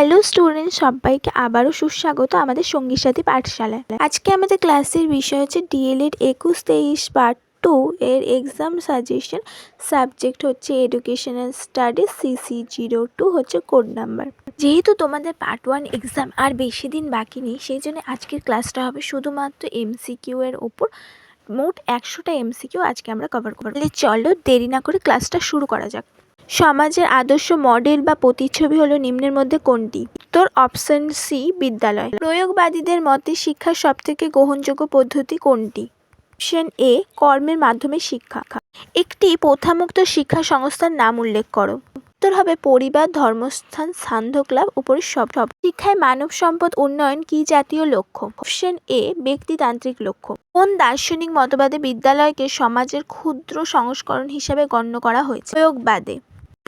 Hello student, সবাইকে আবারও সুস্বাগত আমাদের সঙ্গী সাথী পাঠশালায়। আজকে আমাদের ক্লাসের বিষয় হচ্ছে ডিএলএড 21-23 পার্ট 2 এর এক্সাম সাজেশন। সাবজেক্ট হচ্ছে এডুকেশনাল স্টাডিজ, CC02 হচ্ছে কোড নাম্বার। যেহেতু তোমাদের পার্ট 1 এক্সাম আর বেশি দিন বাকি নেই, সেই জন্য আজকের ক্লাসটা হবে শুধুমাত্র MCQ এর ওপর। মোট 100টা MCQ আজকে আমরা কভার করব। তাহলে চলো দেরি না করে ক্লাসটা শুরু করা যাক। সমাজের আদর্শ মডেল বা প্রতিচ্ছবি হলো নিম্নের মধ্যে কোনটি? উত্তর অপশন সি, বিদ্যালয়। প্রয়োগবাদীদের মতে শিক্ষার সবথেকে গ্রহণযোগ্য পদ্ধতি কোনটি? অপশন এ, কর্মের মাধ্যমে শিক্ষা। একটি প্রথামুক্ত শিক্ষা সংস্থার নাম উল্লেখ করো। উত্তর হবে পরিবার, ধর্মস্থান, সান্ধ্য ক্লাব, উপরের সব। শিক্ষায় মানব সম্পদ উন্নয়ন কি জাতীয় লক্ষ্য? অপশন এ, ব্যক্তিতান্ত্রিক লক্ষ্য। কোন দার্শনিক মতবাদে বিদ্যালয়কে সমাজের ক্ষুদ্র সংস্করণ হিসেবে গণ্য করা হয়েছে? প্রয়োগবাদে।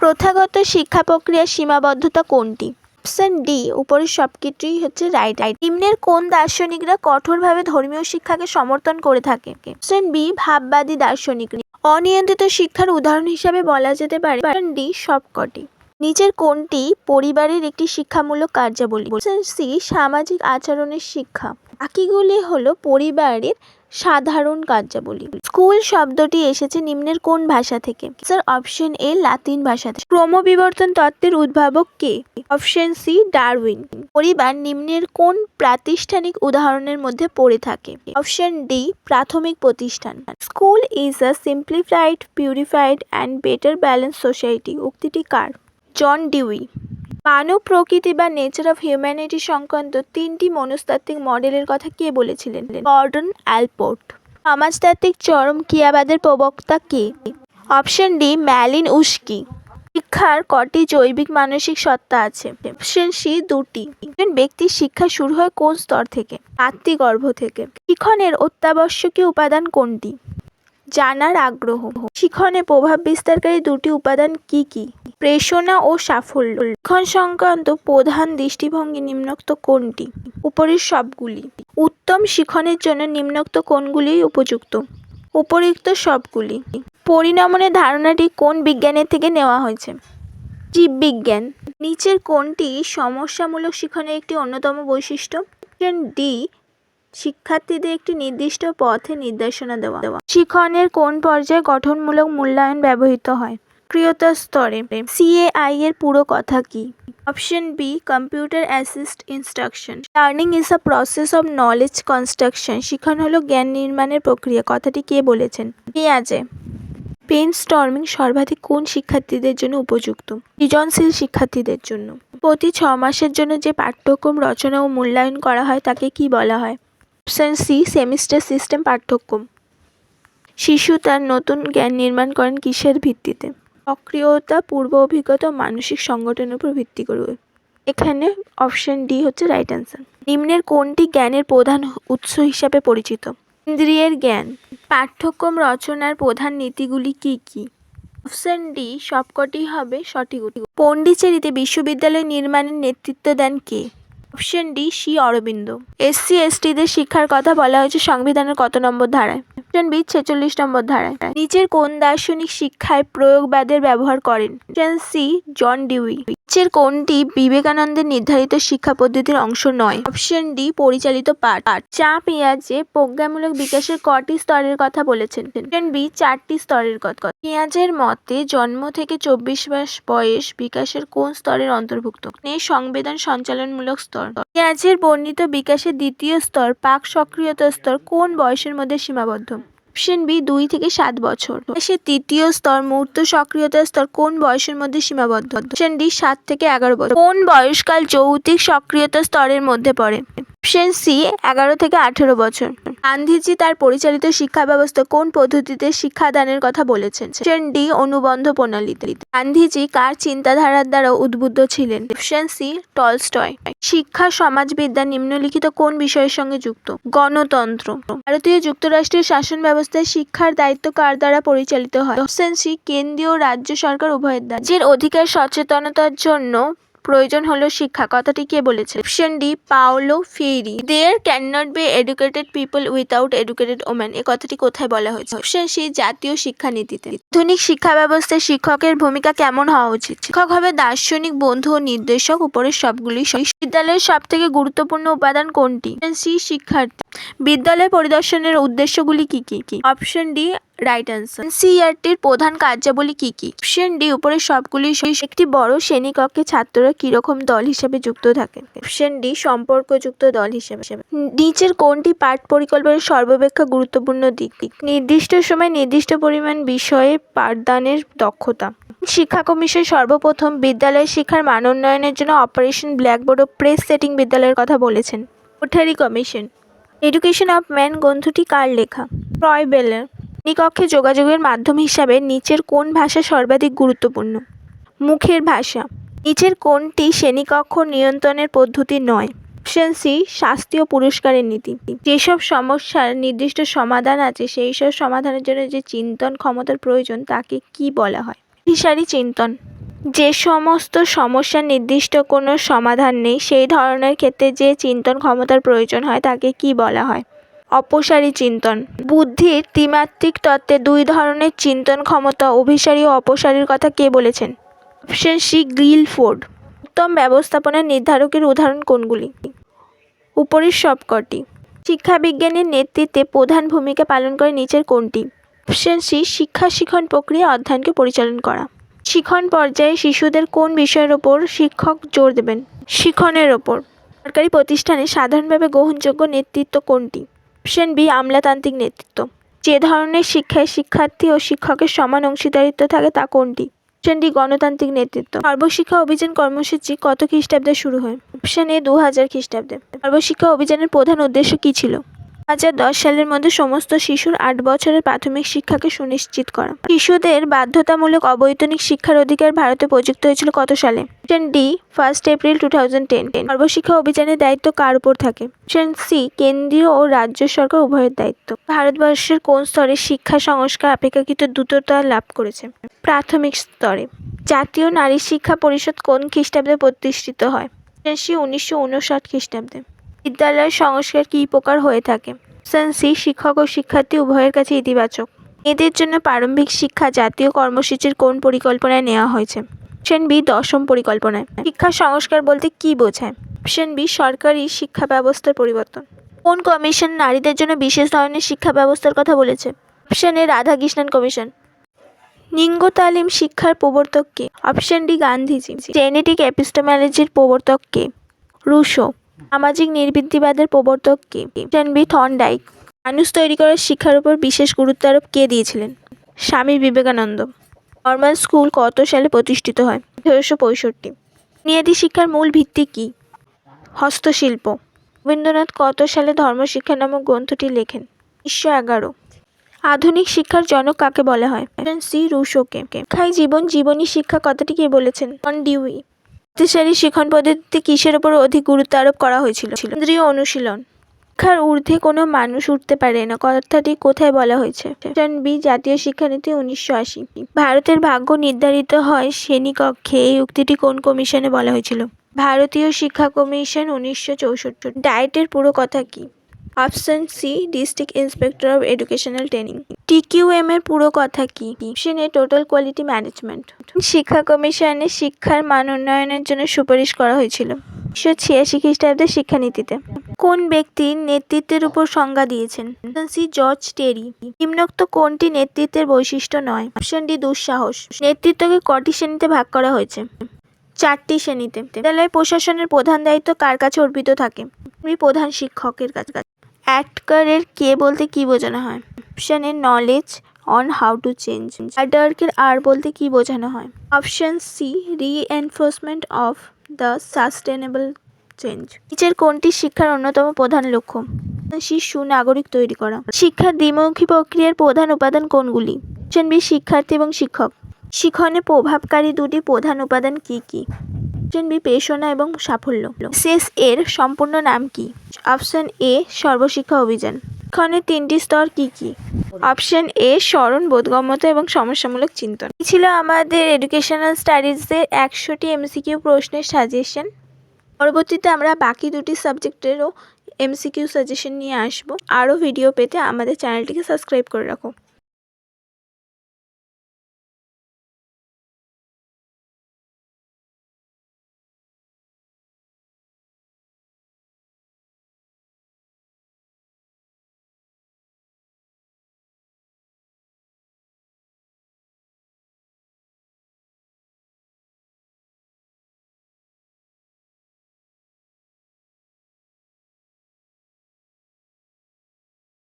প্রথাগত শিক্ষা প্রক্রিয়ার সীমাবদ্ধতা কোনটি? অপশন ডি, উপরের সবকিছুই হচ্ছে রাইট। নিম্নের কোন দার্শনিকরা কঠোরভাবে ধর্মীয় শিক্ষাকে সমর্থন করে থাকে? অপশন বি, ভাববাদী দার্শনিক। অনিয়ন্ত্রিত শিক্ষার উদাহরণ হিসাবে বলা যেতে পারে অপশন ডি, সবকটি। নিচের কোনটি পরিবারের একটি শিক্ষামূলক কার্যাবলী? অপশন সি, সামাজিক আচরণের শিক্ষা। বাকিগুলি হলো পরিবারের সাধারণ কার্যাবলী। স্কুল শব্দটি এসেছে নিম্নের কোন ভাষা থেকে? স্যার অপশন এ, লাতিন ভাষা থেকে। ক্রমবিবর্তন তত্ত্বের উদ্ভাবক কে? Option C, Darwin. পরিবার নিম্নের কোন প্রাতিষ্ঠানিক উদাহরণের মধ্যে পড়ে থাকে? অপশন ডি, প্রাথমিক প্রতিষ্ঠান। School is a simplified, purified and better balance society উক্তিটি কার? John Dewey. মানব প্রকৃতি বা নেচার অফ হিউম্যানিটি সংক্রান্ত 3টি মনস্তাত্ত্বিক মডেলের কথা কে বলেছিলেন? গর্ডন অ্যালপোর্ট। সমাজতাত্ত্বিক চরম ক্রিয়াবাদের প্রবক্তা কে? Option D, Malinowski. শিক্ষার কটি জৈবিক মানসিক সত্তা আছে? অপশন সি, 2টি। একজন ব্যক্তির শিক্ষা শুরু হয় কোন স্তর থেকে? মাতৃগর্ভ থেকে। শিক্ষণের অত্যাবশ্যকীয় উপাদান কোনটি? জানার আগ্রহ। শিক্ষণে প্রভাব বিস্তারকারী 2টি উপাদান কি কি? প্রেরণা ও সাফল্য। শিক্ষণ সংক্রান্ত প্রধান দৃষ্টিভঙ্গি নিম্নোক্ত কোনটি? উপরের সবগুলি। উত্তম শিক্ষণের জন্য নিম্নোক্ত কোনগুলি উপযুক্ত? উপরিক্ত সবগুলি। পরিণমনের ধারণাটি কোন বিজ্ঞানের থেকে নেওয়া হয়েছে? জীববিজ্ঞান। নিচের কোনটি সমস্যামূলক শিক্ষণের একটি অন্যতম বৈশিষ্ট্য? অপশন ডি, শিক্ষার্থীদের একটি নির্দিষ্ট পথে নির্দেশনা দেওয়া। শিক্ষণের কোন পর্যায়ে গঠনমূলক মূল্যায়ন ব্যবহৃত হয়? সক্রিয়তা স্তরে। CAI এর পুরো কথা কি? Option B, computer assist instruction. Learning is a process of knowledge construction. শিক্ষণ হলো জ্ঞান নির্মাণের প্রক্রিয়া, কথাটি কে বলেছেন? পেঁয়াজে। পেন স্টর্মিং সর্বাধিক কোন শিক্ষার্থীদের জন্য উপযুক্ত? সৃজনশীল শিক্ষার্থীদের জন্য। প্রতি 6 মাসের জন্য যে পাঠ্যক্রম রচনা ও মূল্যায়ন করা হয় তাকে কি বলা হয়? অপশন সি, সেমিস্টার সিস্টেম পাঠ্যক্রম। শিশু তার নতুন জ্ঞান নির্মাণ করেন কিসের ভিত্তিতে? সক্রিয়তা, পূর্ব অভিজ্ঞতা ও মানসিক সংগঠনের উপর ভিত্তি করে। এখানে অপশন ডি হচ্ছে রাইট অ্যান্সার। নিম্নের কোনটি জ্ঞানের প্রধান উৎস হিসাবে পরিচিত? ইন্দ্রিয়ের জ্ঞান। পাঠ্যক্রম রচনার প্রধান নীতিগুলি কি কি? অপশন ডি, সবকটি হবে সঠিক উত্তর। পণ্ডিচেরিতে বিশ্ববিদ্যালয় নির্মাণের নেতৃত্ব দেন কে? Option D, Shri Aurobindo. SC/STদের শিক্ষার কথা বলা হয়েছে সংবিধানের কত নম্বর ধারায়? অপশন বি, 46 নম্বর ধারায়। নিচের কোন দার্শনিক শিক্ষায় প্রয়োগবাদের ব্যবহার করেন? Option C, John Dewey. নিচের কোনটি বিবেকানন্দের নির্ধারিত শিক্ষা পদ্ধতির অংশ নয়? অপশন ডি, পরিচালিত পাঠ। চা পেঁয়াজে প্রজ্ঞামূলক বিকাশের কটি স্তরের কথা বলেছেন? অপশন বি, 4টি স্তরের কথা। পেঁয়াজের মতে জন্ম থেকে 24 মাস বয়স বিকাশের কোন স্তরের অন্তর্ভুক্ত? সংবেদন সঞ্চালনমূলক স্তর। পেঁয়াজের বর্ণিত বিকাশের দ্বিতীয় স্তর পাক সক্রিয়তা স্তর কোন বয়সের মধ্যে সীমাবদ্ধ? অপশন বি, 2 থেকে 7 বছর। সে তৃতীয় স্তর মূর্ত সক্রিয়তা স্তর কোন বয়সের মধ্যে সীমাবদ্ধ? অপশন ডি, 7 থেকে 11 বছর। কোন বয়সকাল যৌক্তিক সক্রিয়তা স্তরের মধ্যে পড়ে? অপশন সি, 11 থেকে 18 বছর। গান্ধীজি তার পরিচালিত শিক্ষা ব্যবস্থা কোন পদ্ধতিতে শিক্ষাদানের কথা বলেছেন? অপশন ডি, অনুবন্ধ প্রণালীতে। গান্ধীজি কার চিন্তাধারার দ্বারা উদ্বুদ্ধ ছিলেন? Option C, Tolstoy. শিক্ষা সমাজবিদ্যা নিম্নলিখিত কোন বিষয়ের সঙ্গে যুক্ত? গণতন্ত্র। ভারতীয় যুক্তরাষ্ট্রের শাসন ব্যবস্থায় শিক্ষার দায়িত্ব কার দ্বারা পরিচালিত হয়? অপশন সি, কেন্দ্রীয় ও রাজ্য সরকার উভয়ের দ্বারা। রাজ্যের অধিকার সচেতনতার জন্য প্রয়োজন হলো শিক্ষা কথাটি কে বলেছে? Option D Paulo Freire. There can not be educated people without educated women, এই কথাটি কোথায় বলা হয়েছে? অপশন সি জাতীয় শিক্ষানীতিতে। আধুনিক শিক্ষা ব্যবস্থায় শিক্ষকের ভূমিকা কেমন হওয়া উচিত? শিক্ষক হবে দার্শনিক, বন্ধু ও নির্দেশক, উপরের সবগুলি। বিদ্যালয়ের সব থেকে গুরুত্বপূর্ণ উপাদান কোনটি? অপশন সি শিক্ষার্থী। বিদ্যালয় পরিদর্শনের উদ্দেশ্যগুলি কি কি? Option D right answer. এনসিইআরটির প্রধান কার্যাবলী কি কি? অপশন ডি উপরের সবগুলি। একটি বড় শ্রেণীকক্ষে ছাত্ররা কিরকম দল হিসেবে যুক্ত থাকে? অপশন ডি সম্পর্কযুক্ত দল হিসেবে। নিচের কোনটি পাঠ পরিকল্পনার সর্বাপেক্ষা গুরুত্বপূর্ণ দিক? নির্দিষ্ট সময় নির্দিষ্ট পরিমাণ বিষয়ে পাঠদানের দক্ষতা। শিক্ষা কমিশন সর্বপ্রথম বিদ্যালয় শিক্ষার মান উন্নয়নের জন্য অপারেশন ব্ল্যাকবোর্ড ও প্রেস সেটিং বিদ্যালয়ের কথা বলেছেন। Kothari commission. Education of man গ্রন্থটি কার লেখা? ফ্রয়েবেলের। শ্রেণীকক্ষে যোগাযোগের মাধ্যম হিসাবে নিচের কোন ভাষা সর্বাধিক গুরুত্বপূর্ণ? মুখের ভাষা। নিচের কোনটি শ্রেণীকক্ষ নিয়ন্ত্রণের পদ্ধতি নয়? অপশন সি শাস্তি ও পুরস্কারের নীতি। যেসব সমস্যার নির্দিষ্ট সমাধান আছে সেই সব সমাধানের জন্য যে চিন্তন ক্ষমতার প্রয়োজন তাকে কি বলা হয়? অভিসারী চিন্তন। যে সমস্ত সমস্যার নির্দিষ্ট কোনো সমাধান নেই সেই ধরনের ক্ষেত্রে যে চিন্তন ক্ষমতার প্রয়োজন হয় তাকে কি বলা হয়? অপসারী চিন্তন। বুদ্ধির ত্রিমাত্রিক তত্ত্বে দুই ধরনের চিন্তন ক্ষমতা অভিসারী ও অপসারীর কথা কে বলেছেন? Option C গ্রিলফোর্ড। উত্তম ব্যবস্থাপনার নির্ধারকের উদাহরণ কোনগুলি? উপরের সবকটি। শিক্ষাবিজ্ঞানের নেতৃত্বে প্রধান ভূমিকা পালন করে নিচের কোনটি? অপশন সি শিক্ষা শিখন প্রক্রিয়া অধ্যয়নকে পরিচালনা করা। শিখন পর্যায়ে শিশুদের কোন বিষয়ের ওপর শিক্ষক জোর দেবেন? শিখনের ওপর। সরকারি প্রতিষ্ঠানে সাধারণভাবে গ্রহণযোগ্য নেতৃত্ব কোনটি? অপশন বি আমলাতান্ত্রিক নেতৃত্ব। যে ধরনের শিক্ষায় শিক্ষার্থী ও শিক্ষকের সমান অংশীদারিত্ব থাকে তা কোনটি? অপশন ডি গণতান্ত্রিক নেতৃত্ব। সর্বশিক্ষা অভিযান কর্মসূচি কত খ্রিস্টাব্দে শুরু হয়? অপশন এ 2000 খ্রিস্টাব্দে। সর্বশিক্ষা অভিযানের প্রধান উদ্দেশ্য কী ছিল? 2010 সালের মধ্যে সমস্ত শিশুর 8 বছরের প্রাথমিক শিক্ষাকে সুনিশ্চিত করা। শিশুদের বাধ্যতামূলক অবৈতনিক শিক্ষার অধিকার ভারতে প্রযুক্ত হয়েছিল কত সালে? Option D 1 April 2010। সর্বশিক্ষা অভিযানের দায়িত্ব কার উপর থাকে? অপশন সি কেন্দ্রীয় ও রাজ্য সরকার উভয়ের দায়িত্ব। ভারতবর্ষের কোন স্তরে শিক্ষা সংস্কার অপেক্ষাকৃত দ্রুততা লাভ করেছে? প্রাথমিক স্তরে। জাতীয় নারী শিক্ষা পরিষদ কোন খ্রিস্টাব্দে প্রতিষ্ঠিত হয়? অপশন সি 1959 খ্রিস্টাব্দে। বিদ্যালয়ের সংস্কার কী প্রকার হয়ে থাকে? অপশন সি শিক্ষক ও শিক্ষার্থী উভয়ের কাছে ইতিবাচক। এদের জন্য প্রারম্ভিক শিক্ষা জাতীয় কর্মসূচির কোন পরিকল্পনায় নেওয়া হয়েছে? অপশন বি 10ম পরিকল্পনায়। শিক্ষা সংস্কার বলতে কী বোঝায়? অপশন বি সরকারি শিক্ষা ব্যবস্থার পরিবর্তন। কোন কমিশন নারীদের জন্য বিশেষ ধরনের শিক্ষা ব্যবস্থার কথা বলেছে? Option A Radhakrishnan commission. লিঙ্গ তালিম শিক্ষার প্রবর্তক কে? Option D Gandhiji. Genetic epistemology প্রবর্তক কে? রুশো। সামাজিক নির্বৃত্তিবাদের প্রবর্তক কে? Option B Thorndike. মানুষ তৈরি করার শিক্ষার উপর বিশেষ গুরুত্ব আরোপ কে দিয়েছিলেন? স্বামী বিবেকানন্দ। নর্মাল স্কুল কত সালে প্রতিষ্ঠিত হয়? 1865। বুনিয়াদী শিক্ষার মূল ভিত্তি কি? হস্তশিল্প। রবীন্দ্রনাথ কত সালে ধর্মশিক্ষা নামক গ্রন্থটি লেখেন? 1911। আধুনিক শিক্ষার জনক কাকে বলা হয়? অপশন সি রুশোকে। শিক্ষাই জীবন জীবনী শিক্ষা কথাটি কে বলেছেন? John Dewey. শক্তিশালী শিখন পদ্ধতিতে কিসের উপর অধিক গুরুত্ব আরোপ করা হয়েছিল? কেন্দ্রীয় অনুশীলন। শিক্ষার ঊর্ধ্বে কোনো মানুষ উঠতে পারে না কথাটি কোথায় বলা হয়েছে? অপশন বি জাতীয় শিক্ষানীতি 1980। ভারতের ভাগ্য নির্ধারিত হয় শ্রেণীকক্ষে, এই উক্তিটি কোন কমিশনে বলা হয়েছিল? ভারতীয় শিক্ষা কমিশন 1964। ডায়েটের পুরো কথা কি? Option C district inspector of educational training. TQM এর পুরো কথা কি? Option A total quality management. শিক্ষা কমিশনে শিক্ষার মান উন্নয়নের জন্য সুপারিশ করা হয়েছিল? 1986 খ্রিস্টাব্দের শিক্ষানীতিতে। কোন ব্যক্তি নেতৃত্বের উপর সংজ্ঞা দিয়েছেন? অপশন সি জর্জ টেরি। নিম্নোক্ত কোনটি নেতৃত্বের বৈশিষ্ট্য নয়? অপশন ডি দুঃসাহস। নেতৃত্বকে কটি শ্রেণীতে ভাগ করা হয়েছে? 4টি শ্রেণীতে। বিদ্যালয় প্রশাসনের প্রধান দায়িত্ব কার কাছে অর্পিত থাকে? প্রধান শিক্ষকের কাছে। অ্যাটকারের কে বলতে কি বোঝানো হয়? Option A knowledge on how to change. অ্যাডার্কের আর বলতে কি বোঝানো হয়? Option C reinforcement of the sustainable change. নিচের কোনটি শিক্ষার অন্যতম প্রধান লক্ষ্য? শিশু নাগরিক তৈরি করা। শিক্ষার দ্বিমুখী প্রক্রিয়ার প্রধান উপাদান কোনগুলি? অপশন বি শিক্ষার্থী এবং শিক্ষক। শিখনে প্রভাবকারী দুটি প্রধান উপাদান কি কি? অপশন বি পেশনা এবং সাফল্য। শেষ এর সম্পূর্ণ নাম কি? অপশন এ সর্বশিক্ষা অভিযান। শিক্ষণের 3টি স্তর কি কি? অপশন এ স্মরণ, বোধগম্যতা এবং সমস্যামূলক চিন্তন। এই ছিল আমাদের এডুকেশনাল স্টাডিজের 100টি এমসিকিউ প্রশ্নের সাজেশন। পরবর্তীতে আমরা বাকি দুটি সাবজেক্টেরও এমসিকিউ সাজেশন নিয়ে আসবো। আরও ভিডিও পেতে আমাদের চ্যানেলটিকে সাবস্ক্রাইব করে রাখো।